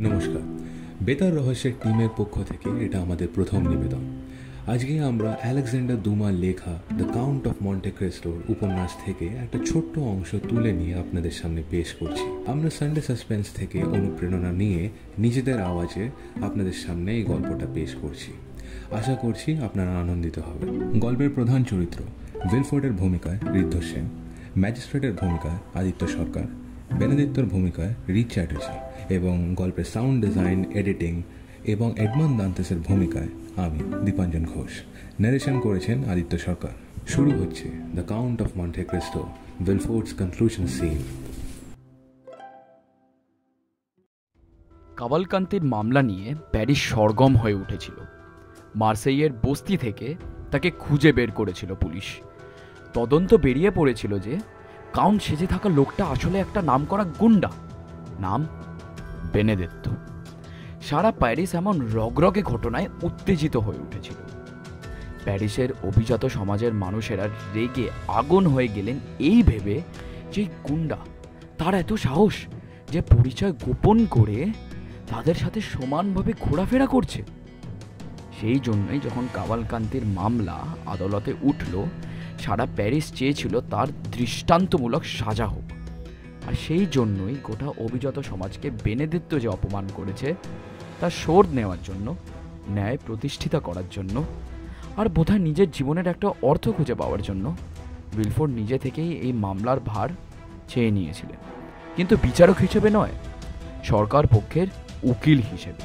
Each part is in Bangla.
নমস্কার। বেতার রহস্যের টিমের পক্ষ থেকে এটা আমাদের প্রথম নিবেদন। আজকে আমরা আলেকজান্ডার দুমার লেখা দ্য কাউন্ট অফ মন্টে ক্রিস্টোর উপন্যাস থেকে একটা ছোট্ট অংশ তুলে নিয়ে আপনাদের সামনে পেশ করছি। আমরা সানডে সাসপেন্স থেকে অনুপ্রেরণা নিয়ে নিজেদের আওয়াজে আপনাদের সামনে এই গল্পটা পেশ করছি। আশা করছি আপনারা আনন্দিত হবেন। গল্পের প্রধান চরিত্র উইলফোর্ডের ভূমিকায় ঋদ্ধ সেন, ম্যাজিস্ট্রেটের ভূমিকায় আদিত্য সরকার, বেনেদিত্তর ভূমিকায় রিচ চ্যাটার্জি এবং গল্পের সাউন্ড ডিজাইন, এডিটিং এবং এডমন্ড দান্তেসের ভূমিকায় আমি দীপাঞ্জন ঘোষ। ন্যারেশন করেছেন আদিত্য সরকার। শুরু হচ্ছে the count of Monte Cristo, Villefort's conclusion scene. কাভালকান্তির মামলা নিয়ে প্যারিস সরগম হয়ে উঠেছিল। মার্সেইয়ের বস্তি থেকে তাকে খুঁজে বের করেছিল পুলিশ। তদন্ত বেরিয়ে পড়েছিল যে কাউন্ট সেজে থাকা লোকটা আসলে একটা নামকরা গুন্ডা, নাম বেনেদিত্তো। সারা প্যারিস এমন রগরগে ঘটনায় উত্তেজিত হয়ে উঠেছিল। প্যারিসের অভিজাত সমাজের মানুষেরা রেগে আগুন হয়ে গেলেন এই ভেবে যে গুন্ডা, তার এত সাহস যে পরিচয় গোপন করে তাদের সাথে সমানভাবে ঘোরাফেরা করছে। সেই জন্যই যখন কাভালকান্তির মামলা আদালতে উঠল, সারা প্যারিস চেয়েছিল তার দৃষ্টান্তমূলক সাজা হোক। আর সেই জন্যই গোটা অভিজাত সমাজকে বেনেদিত্তো যে অপমান করেছে তার শোধ নেওয়ার জন্য, ন্যায় প্রতিষ্ঠিত করার জন্য, আর বোধহয় নিজের জীবনের একটা অর্থ খুঁজে পাওয়ার জন্য উইলফোর্ড নিজে থেকেই এই মামলার ভার চেয়ে নিয়েছিলেন। কিন্তু বিচারক হিসেবে নয়, সরকার পক্ষের উকিল হিসেবে,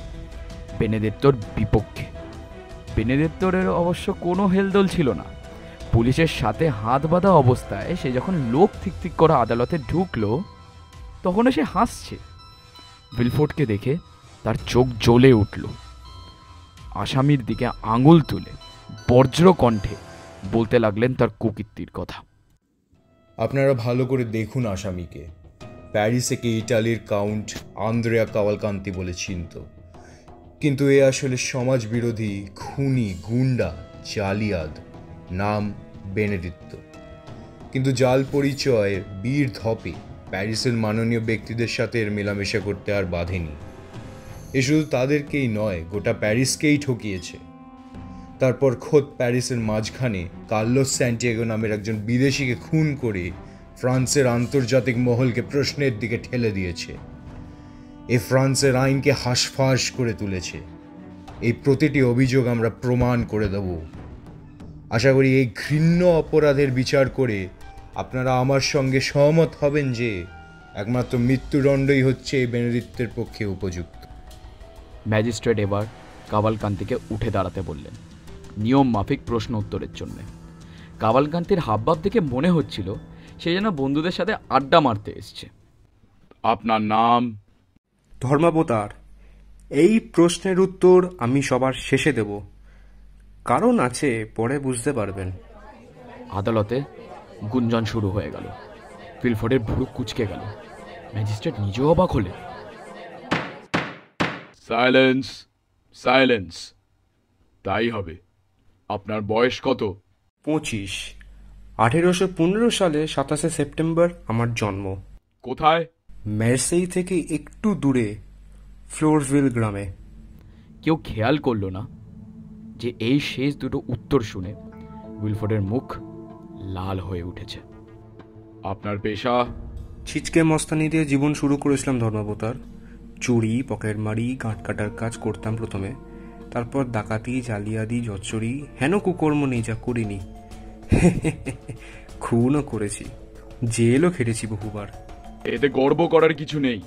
বেনেদিত্তোর বিপক্ষে। বেনেদিত্তোর অবশ্য কোনো হেলদোল ছিল না। পুলিশের সাথে হাত বাঁধা অবস্থায় সে যখন লোক ঠিক ঠিক করা আদালতে ঢুকলো, তখনও সে হাসছে। উইলফোর্ডকে দেখে তার চোখ জ্বলে উঠল। আসামির দিকে আঙুল তুলে বজ্র কণ্ঠে বলতে লাগলেন তার কুকীর্তির কথা। আপনারা ভালো করে দেখুন আসামিকে। প্যারিসে কে ইটালির কাউন্ট আন্দ্রেয়া কাভালকান্তি বলে চিনত, কিন্তু এ আসলে সমাজ বিরোধী খুনি, গুন্ডা, জালিয়াত। নাম বেনেদিত্তো। কিন্তু জাল পরিচয় বীর ধপে প্যারিসের মাননীয় ব্যক্তিদের সাথে এর মেলামেশা করতে আর বাধেনি। এ শুধু তাদেরকেই নয়, গোটা প্যারিসকেই ঠকিয়েছে। তারপর খোদ প্যারিসের মাঝখানে কার্লোস স্যান্টিয়াগো নামের একজন বিদেশিকে খুন করে ফ্রান্সের আন্তর্জাতিক মহলকে প্রশ্নের দিকে ঠেলে দিয়েছে। এ ফ্রান্সের আইনকে হাঁসফাঁস করে তুলেছে। এই প্রতিটি অভিযোগ আমরা প্রমাণ করে দেব। আশা করি এই ঘৃণ্য অপরাধের বিচার করে আপনারা আমার সঙ্গে সহমত হবেন যে একমাত্র মৃত্যুদণ্ডই হচ্ছে এই বেনেদিত্তের পক্ষে উপযুক্ত। ম্যাজিস্ট্রেট এবার কাভালকান্তিকে উঠে দাঁড়াতে বললেন, নিয়ম মাফিক প্রশ্ন উত্তরের জন্য। কাভালকান্তির হাবভাব দেখে মনে হচ্ছিল সে যেন বন্ধুদের সাথে আড্ডা মারতে এসছে। আপনার নাম? ধর্মাবতার। এই প্রশ্নের উত্তর আমি সবার শেষে দেব, কারণ আছে, পরে বুঝতে পারবেন। আদালতে গুঞ্জন শুরু হয়ে গেল। উইলফোর্ডের ভুরু কুঁচকে গেল। ম্যাজিস্ট্রেট নিজেও অবাক হলেন। Silence, silence. তাই হবে। আপনার বয়স কত? 25। 1815 সালে 27 সেপ্টেম্বর আমার জন্ম। কোথায়? মার্সেই থেকে একটু দূরে ফ্লোরভিল গ্রামে। কেউ খেয়াল করল না যে এই শেষ দুটো উত্তর শুনে উইলফোর্ডের মুখ লাল হয়ে উঠেছে। আপনার পেশা? ছিচকে মস্তানি দিয়ে জীবন শুরু করেছিলাম ধর্মাবতার। চুরি, পকেটমারি, গাঁট কাটার কাজ করতাম প্রথমে, তারপর ডাকাতি, জালিয়াতি, জচ্চুরি, হেন কুকর্ম নেই যা করিনি। খুনও করেছি, জেলও খেটেছি বহুবার। এতে গর্ব করার কিছু নেই।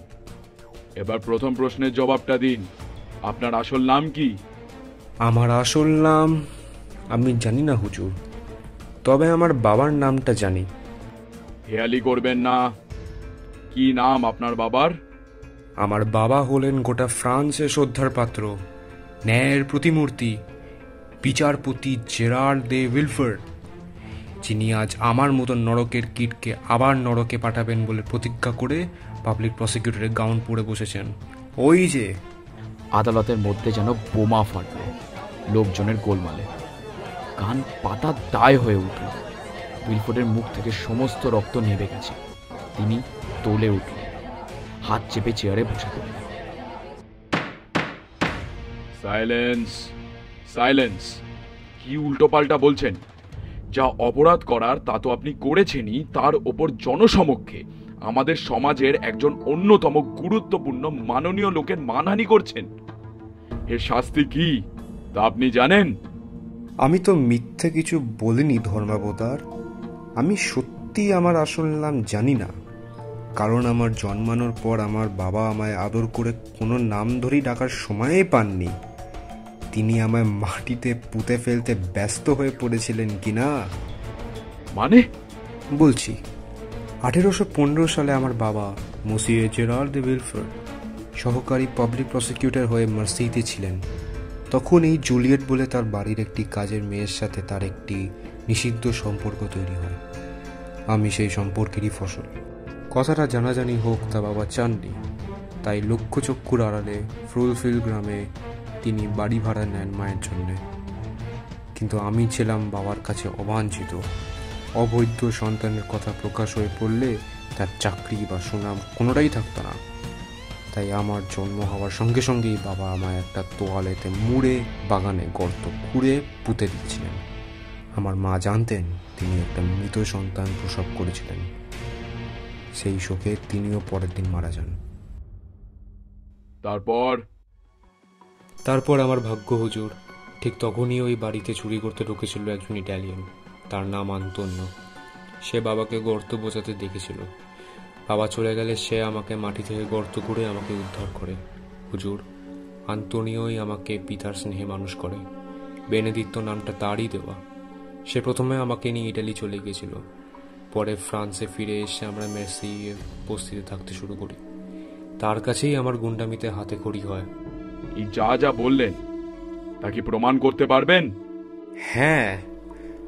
এবার প্রথম প্রশ্নের জবাবটা দিন। আপনার আসল নাম কি? আমার আসল নাম আমি জানি না হুজুর, তবে আমার বাবার নামটা জানি। হেয়ালি করবেন না। কি নাম আপনার বাবার? আমার বাবা হলেন গোটা ফ্রান্সের শ্রদ্ধার পাত্র, ন্যায়ের প্রতিমূর্তি, বিচারপতি জেরার্ড দে উইলফোর্ড, যিনি আজ আমার মতো নরকের কীটকে আবার নরকে পাঠাবেন বলে প্রতিজ্ঞা করে পাবলিক প্রসিকিউটরের গাউন পরে বসেছেন। ওই যে। আদালতের মধ্যে যেন বোমা ফাটল লোকজনের গোলমালে। কান পাতা দায় হয়ে উঠল। উইলফোর্ডের মুখ থেকে সমস্ত রক্ত নেমে গেছে। তিনি তোলে উঠলেন, হাত চেপে চেয়ারে বসে পড়লেন। Silence, silence. কি উল্টোপাল্টা বলছেন? যা অপরাধ করার তা তো আপনি করেছেনই, তার ওপর জনসমক্ষে আমাদের সমাজের একজন অন্যতম গুরুত্বপূর্ণ মাননীয় লোকের মানহানি করছেন। এর শাস্তি কি তা আপনি জানেন? আমি তো মিথ্যে কিছু বলিনি ধর্মাবতার। আমি সত্যি আমার আসল নাম জানি না, কারণ আমার জন্মানোর পর আমার বাবা আমায় আদর করে কোনো নাম ধরেই ডাকার সময়ই পাননি। তিনি আমায় মাটিতে পুঁতে ফেলতে ব্যস্ত হয়ে পড়েছিলেন কিনা। মানে? বলছি, 1815 সালে আমার বাবা মসিয়ে জেরার দে উইলফার সহকারী পাবলিক প্রসিকিউটর হয়ে মার্সেইতে ছিলেন। তখন এই জুলিয়েট বলে তার বাড়ির একটি কাজের মেয়ের সাথে তার একটি নিষিদ্ধ সম্পর্ক তৈরি হয়। আমি সেই সম্পর্কেরই ফসল। কথাটা জানাজানি হোক তা বাবা চাননি, তাই লক্ষ্যচক্ষুর আড়ালে ফুলফিল গ্রামে তিনি বাড়ি ভাড়া নেন মায়ের জন্যে। কিন্তু আমি ছিলাম বাবার কাছে অবাঞ্ছিত। অবৈধ সন্তানের কথা প্রকাশ হয়ে পড়লে তার চাকরি বা সুনাম কোনোটাই থাকতো না। তাই আমার জন্ম হওয়ার সঙ্গে সঙ্গেই বাবা আমায় একটা তোয়ালেতে মুড়ে বাগানে গর্ত খুঁড়ে পুঁতে দিচ্ছিলেন। আমার মা জানতেন তিনি একটা মৃত সন্তান প্রসব করেছিলেন। সেই শোকে তিনিও পরের দিন মারা যান। তারপর আমার ভাগ্য হুজুর, ঠিক তখনই ওই বাড়িতে চুরি করতে ঢুকেছিল একজন ইটালিয়ান। তার নাম আন্তোনিও। সে বাবাকে গর্ত বোঝাতে দেখেছিল। বাবা চলে গেলে সে আমাকে মাটি থেকে গর্ত করে আমাকে উদ্ধার করে। হুজুর, আন্তোনিওই আমাকে পিতার স্নেহে মানুষ করে। বেনেদিত্তো নামটা তারই দেওয়া। সে প্রথমে আমাকে নিয়ে ইটালি চলে গিয়েছিল। পরে ফ্রান্সে ফিরে এসে আমরা মার্সেইয়ে বস্তিতে থাকতে শুরু করি। তার কাছেই আমার গুন্ডামিতে হাতে খড়ি হয়। এই যা যা বললেন তা কি প্রমাণ করতে পারবেন? হ্যাঁ,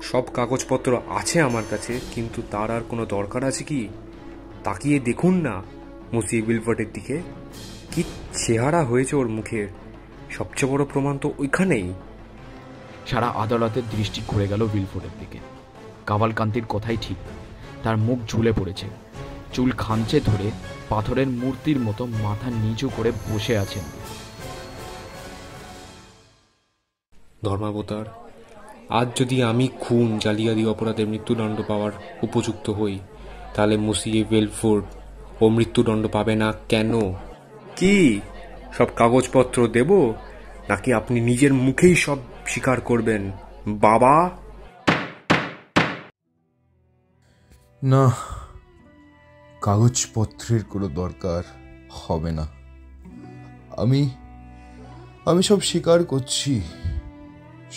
সব কাগজপত্র আছে আমার কাছে, কিন্তু তার আর কোনো দরকার আছে কি? তাকিয়ে দেখুন না মসিয়ে উইলফার্টের দিকে, কি চেহারা হয়েছে ওর মুখের। সবচেয়ে বড় প্রমাণ তো ওইখানেই। সারা আদালতের দৃষ্টি ঘুরে গেল উইলফোর্ডের দিকে। কাওয়ালকান্তির কথাই ঠিক, তার মুখ ঝুলে পড়েছে, চুল খামচে ধরে পাথরের মূর্তির মতো মাথা নিচু করে বসে আছেন। ধর্মাবতার, আজ যদি আমি খুন জালিয়াতি অপরাধে মৃত্যুদণ্ড পাওয়ার উপযুক্ত হই, তাহলে মসিয়ে উইলফোর্ড ও মৃত্যুদণ্ড পাবে না কেন? কি সব কাগজপত্র দেব, নাকি আপনি নিজের মুখেই সব স্বীকার করবেন বাবা? না, কাগজপত্রের কোনো দরকার হবে না। আমি সব স্বীকার করছি,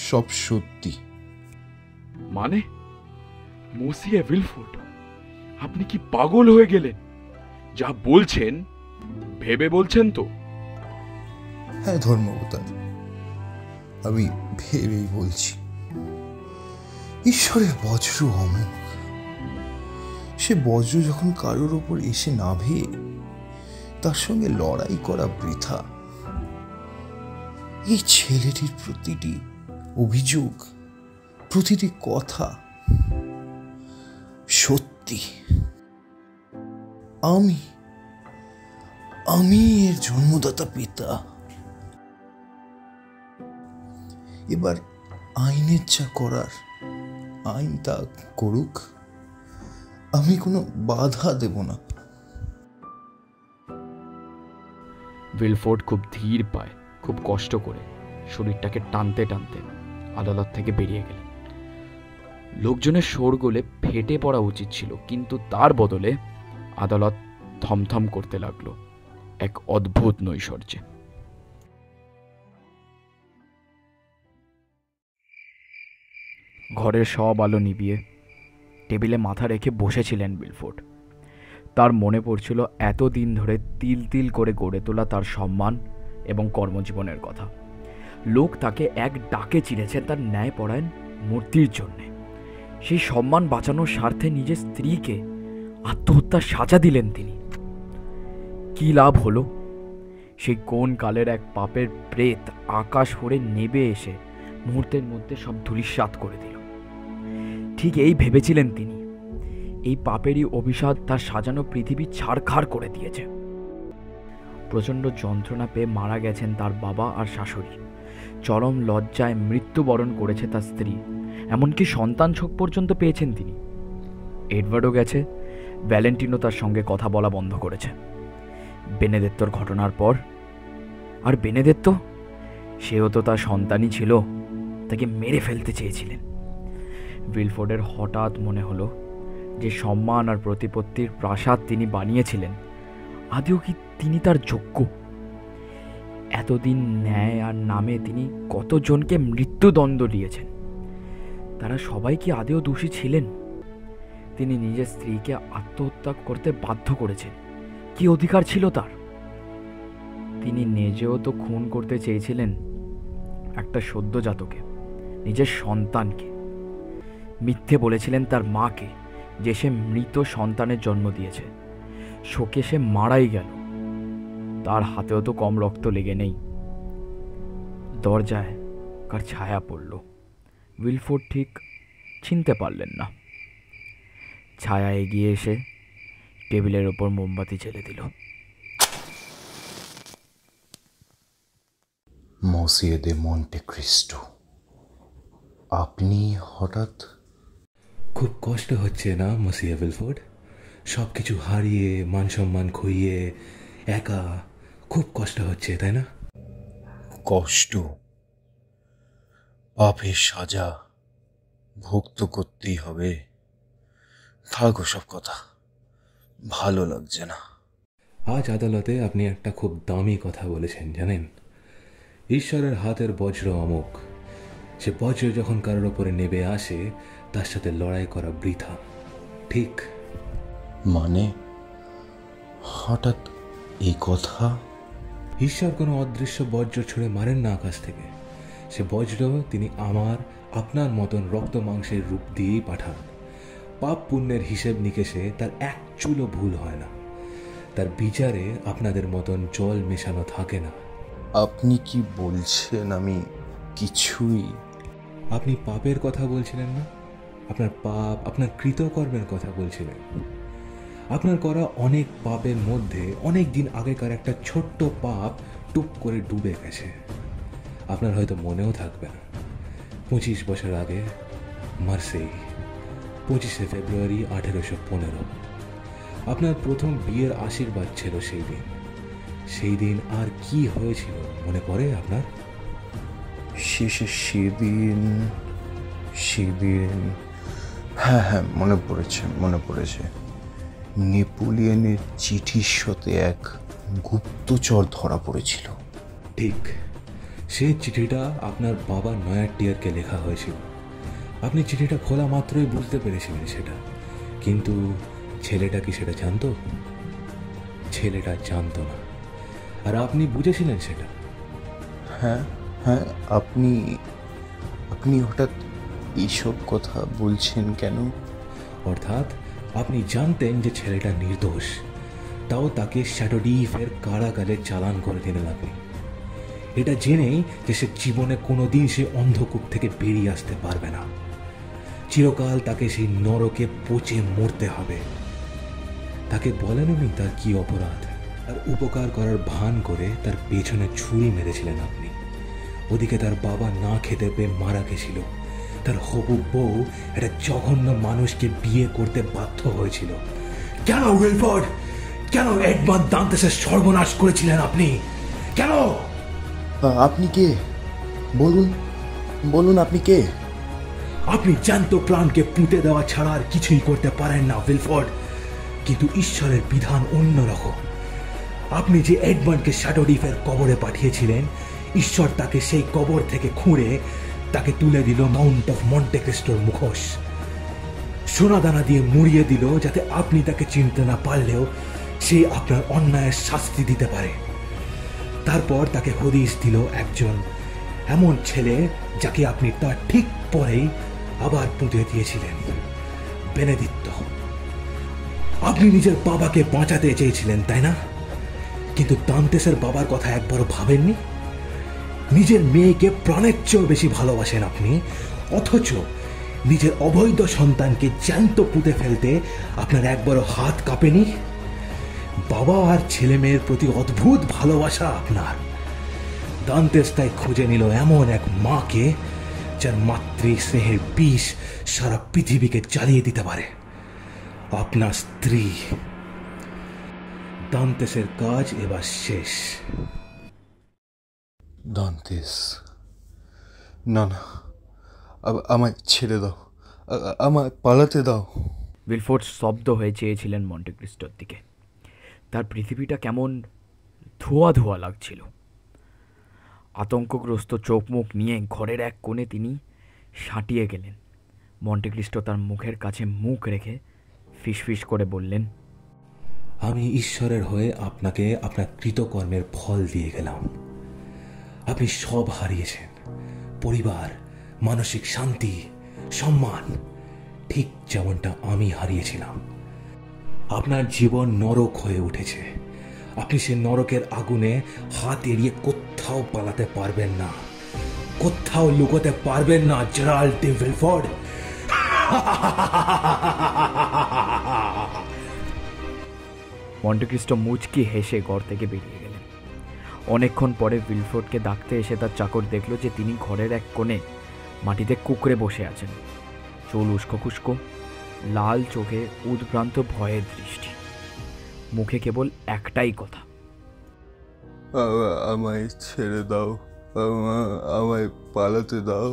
সব সত্যি। মানে মসিয়ে উইলফোর্ড, আপনি কি পাগল হয়ে গেলেন? যা বলছেন ভেবে বলছেন তো? হ্যাঁ ধর্মাবতার, আমি ভেবেই বলছি। ঈশ্বরের বজ্র অমোঘ। সে বজ্র যখন কারোর ওপর এসে নাভে, তার সঙ্গে লড়াই করা বৃথা। এই ছেলেটির প্রতিটি অভিযোগ, প্রতিটি কথা সত্যি। আমি এর জন্মদাতা পিতা। এবার আইনের যা করার আইন তা করুক, আমি কোনো বাধা দেব না। উইলফোর্ড খুব ধীর পায়, খুব কষ্ট করে শরীরটাকে টানতে টানতে আদালত থেকে বেরিয়ে গেলেন। লোকজনের শোরগোলে ফেটে পড়া উচিত ছিল, কিন্তু তার বদলে আদালত থমথম করতে লাগলো এক অদ্ভুত নৈশর্যে। ঘরের সব আলো নিভিয়ে টেবিলে মাথা রেখে বসেছিলেন উইলফোর্ড। তার মনে পড়ছিল এতদিন ধরে তিল তিল করে গড়ে তোলা তার সম্মান এবং কর্মজীবনের কথা। লোক তাকে এক ডাকে চিনেছে তার ন্যায়পরায়ণ মূর্তির জন্যে। সেই সম্মান বাঁচানোর স্বার্থে নিজের স্ত্রীকে আত্মহত্যার সাজা দিলেন তিনি। কি লাভ হলো? সেই কোন কালের এক পাপের প্রেত আকাশ হয়ে নেবে এসে মুহূর্তের মধ্যে সব ধূলিসাৎ করে দিল। ঠিক এই ভেবেছিলেন তিনি, এই পাপেরই অভিশাপ তার সাজানো পৃথিবী ছাড়খাড় করে দিয়েছে। প্রচণ্ড যন্ত্রণা পেয়ে মারা গেছেন তার বাবা আর শাশুড়ি। চরম লজ্জায় মৃত্যুবরণ করেছে তার স্ত্রী, এমনকি সন্তান শোক পর্যন্ত পেয়েছেন তিনি। এডওয়ার্ডও গেছে, ভ্যালেন্টিনো তার সঙ্গে কথা বলা বন্ধ করেছে বেনেদেত্তোর ঘটনার পর। আর বেনেদেত্তো, সেও তো তার সন্তানই ছিল, তাকে মেরে ফেলতে চেয়েছিলেন। উইলফোর্ডের হঠাৎ মনে হলো যে সম্মান আর প্রতিপত্তির প্রাসাদ তিনি বানিয়েছিলেন, আদৌ কি তিনি তার যোগ্য? এতদিন ন্যায় আর নামে তিনি কতজনকে মৃত্যুদণ্ড দিয়েছেন, তারা সবাই কি আদৌ দোষী ছিলেন? তিনি নিজের স্ত্রীকে আত্মহত্যা করতে বাধ্য করেছেন, কি অধিকার ছিল তার? তিনি নিজেও তো খুন করতে চেয়েছিলেন একটা সদ্যজাতকে, নিজের সন্তানকে। মিথ্যে বলেছিলেন তার মাকে যে সে মৃত সন্তানের জন্ম দিয়েছে। শোকে সে মারাই গেল, তার হাতেও তো কম রক্ত লেগে নেই। দরজায় কার ছায়া পড়ল, উইলফোর্ড ঠিক চিনতে পারলেন না। ছায়া এগিয়ে এসে টেবিলের ওপর মোমবাতি জ্বেলে দিল। মসিয়ে দে মন্টে ক্রিস্টো, আপনি হঠাৎ? খুব কষ্ট হচ্ছে না মসিয়ে উইলফোর্ড? সব কিছু হারিয়ে, মান সম্মান খুইয়ে, একা, খুব কষ্ট হচ্ছে, তাই না? কষ্ট? পাপের সাজা ভোগ তো করতেই হবে। থাকো সব কথা, ভালো লাগছে না। আজ আদালতে আপনি একটা খুব দামি কথা বলেছেন, জানেন? ঈশ্বরের হাতের বজ্র অমোঘ। সে বজ্র যখন কারোর ওপরে নেবে আসে, তার সাথে লড়াই করা বৃথা। ঠিক? মানে হঠাৎ এই কথা? ঈশ্বর কোনো অদৃশ্য বজ্র ছুঁড়ে মারেন না আকাশ থেকে। সে বজ্র তিনি আপনার মতন রক্ত মাংসের রূপ দিয়েই পাঠান। পাপ পুণ্যের হিসেব নিকেশে তার এক চুলও ভুল হয় না। তার বিচারে আপনাদের মতন জল মেশানো থাকে না। আপনি কি বলছেন? আমি কিছুই... আপনি পাপের কথা বলছিলেন না? আপনার পাপ, আপনার কৃতকর্মের কথা বলছিলেন। আপনার করা অনেক পাপের মধ্যে অনেক দিন আগেকার একটা ছোট্ট পাপ টুপ করে ডুবে গেছে। আপনার হয়তো মনেও থাকবে না। 25 বছর আগে মার্সেই, 25শে ফেব্রুয়ারি 1815, আপনার প্রথম বিয়ের আশীর্বাদ ছিল সেই দিন। সেই দিন আর কি হয়েছিল মনে পড়ে আপনার? সেদিন হ্যাঁ, মনে পড়েছে। নেপোলিয়নের চিঠির সাথে এক গুপ্তচর ধরা পড়েছিল। ঠিক, সেই চিঠিটা আপনার বাবা নয়ারটিয়ারকে লেখা হয়েছিল। আপনি চিঠিটা খোলা মাত্রই বুঝতে পেরেছিলেন সেটা, কিন্তু ছেলেটা কি সেটা জানতো? ছেলেটা জানতো না, আর আপনি বুঝেছিলেন সেটা। হ্যাঁ, আপনি হঠাৎ এইসব কথা বলছেন কেন? অর্থাৎ আপনি জানতেন যে ছেলেটা নির্দোষ, তাও তাকে শ্যাডোডিফের কারাগারে চালান করে দিলেন আপনি, এটা জেনেই যে সে জীবনে কোনোদিন সে অন্ধকূপ থেকে বেরিয়ে আসতে পারবে না। চিরকাল তাকে সেই নরকে পচে মরতে হবে। তাকে বলেননি তার কি অপরাধ, আর উপকার করার ভান করে তার পেছনে ছুরি মেরেছিলেন আপনি। ওদিকে তার বাবা না খেতে পেয়ে মারা গেছিল। তার হবু বউ একটা জঘন্য মানুষকে বিয়ে করতে বাধ্য হয়েছিল। কেন উইলফোর্ড? কেন এডমান্ড দান্তেসের সর্বনাশ করেছিলেন আপনি? কেন? আপনি কে? বলুন আপনি কে? আপনি জ্যান্ত প্রাণকে পুঁতে দেওয়া ছাড়া আর কিছুই করতে পারেন না উইলফোর্ড, কিন্তু ঈশ্বরের বিধান অন্যরকম। আপনি যে এডমান্ডকে শ্যাডোডিফের কবরে পাঠিয়েছিলেন, ঈশ্বর তাকে সেই কবর থেকে খুঁড়ে তাকে তুলে দিল মাউন্ট অফ মন্টে ক্রিস্টোর মুখোশ। সোনাদানা দিয়ে মুড়িয়ে দিল, যাতে আপনি তাকে চিনতে না পারলেও সে আপনার অন্যায়ের শাস্তি দিতে পারে। তারপর তাকে হদিশ দিল একজন এমন ছেলে যাকে আপনি তার ঠিক পরেই আবার পুঁতে দিয়েছিলেন, বেনেদিত্তো। আপনি নিজের বাবাকে বাঁচাতে চেয়েছিলেন, তাই না? কিন্তু দান্তেসের বাবার কথা একবারও ভাবেননি। নিজের মেয়েকে প্রাণের চেয়েও বেশি ভালোবাসেন আপনি, অথচ নিজের অবৈধ সন্তানকে জ্যান্ত পুঁতে ফেলতে আপনার একবারও হাত কাঁপেনি। বাবা আর ছেলে মেয়ের প্রতি অদ্ভুত ভালোবাসা আপনার। দান্তেস তাই খুঁজে নিল এমন এক মাকে যার মাতৃ স্নেহের বিষ সারা পৃথিবীকে জ্বালিয়ে দিতে পারে। আপনার স্ত্রী। দান্তেসের কাজ এবার শেষ। দান্তেস, না না, আমায় ছেড়ে দাও, আমায় পালাতে দাও। উইলফোর্ড স্তব্ধ হয়ে চেয়েছিলেন মন্টে ক্রিস্টোর দিকে। তার পৃথিবীটা কেমন ধোয়া ধোয়া লাগছিল। আতঙ্কগ্রস্ত চোখ মুখ নিয়ে ঘরের এক কোণে তিনি সাঁটিয়ে গেলেন। মন্টে ক্রিস্টো তার মুখের কাছে মুখ রেখে ফিসফিস করে বললেন, আমি ঈশ্বরের হয়ে আপনাকে আপনার কৃতকর্মের ফল দিয়ে গেলাম। আপনি সব হারিয়েছেন, পরিবার, মানসিক শান্তি, সম্মান, ঠিক যেমনটা আমি হারিয়েছিলাম। আপনার জীবন নরক হয়ে উঠেছে। আপনি সে নরকের আগুনে হাত এড়িয়ে কোথাও পালাতে পারবেন না, কোথাও লুকোতে পারবেন না জেরাল্ড ডে উইলফোর্ড। মন্টে ক্রিস্টো মুচকি হেসে ঘর থেকে বেরিয়ে গেলেন। অনেকক্ষণ পরে উইলফোর্ডকে ডাকতে এসে তার চাকর দেখল যে তিনি ঘরের এক কোণে মাটিতে কুঁকড়ে বসে আছেন। চুল উস্কো খুস্কো, লাল চোখে উদ্ভ্রান্ত ভয়ের দৃষ্টি, মুখে কেবল একটাই কথা, আমায় ছেড়ে দাও, আমায় পালাতে দাও।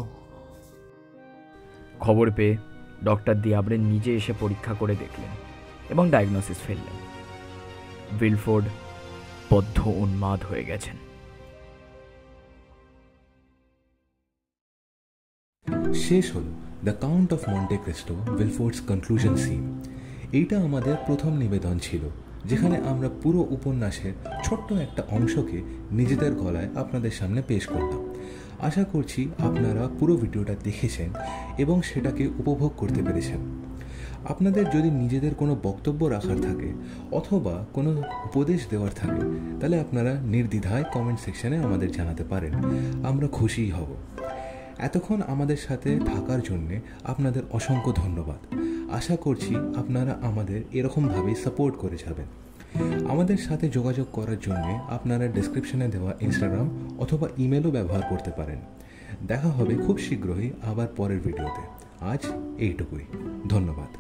খবর পেয়ে ডক্টর দিয়াবরে নিজে এসে পরীক্ষা করে দেখলেন এবং ডায়াগনোসিস ফেললেন। উইলফোর্ড বদ্ধ উন্মাদ হয়ে গেছেন। শেষ হলো the count of Monte Cristo Villefort's conclusion scene. এইটা আমাদের প্রথম নিবেদন ছিল, যেখানে আমরা পুরো উপন্যাসের ছোট্ট একটা অংশকে নিজেদের গলায় আপনাদের সামনে পেশ করলাম। আশা করছি আপনারা পুরো ভিডিওটা দেখেছেন এবং সেটাকে উপভোগ করতে পেরেছেন। আপনাদের যদি নিজেদের কোনো বক্তব্য রাখার থাকে অথবা কোনো উপদেশ দেওয়ার থাকে, তাহলে আপনারা নির্দ্বিধায় কমেন্ট সেকশনে আমাদের জানাতে পারেন। আমরা খুশিই হব। এতক্ষণ আমাদের সাথে থাকার জন্যে আপনাদের অসংখ্য ধন্যবাদ। আশা করছি আপনারা আমাদের এরকমভাবেই সাপোর্ট করে যাবেন। আমাদের সাথে যোগাযোগ করার জন্যে আপনারা ডেসক্রিপশনে দেওয়া ইনস্টাগ্রাম অথবা ইমেলও ব্যবহার করতে পারেন। দেখা হবে খুব শীঘ্রই আবার পরের ভিডিওতে। আজ এইটুকুই, ধন্যবাদ।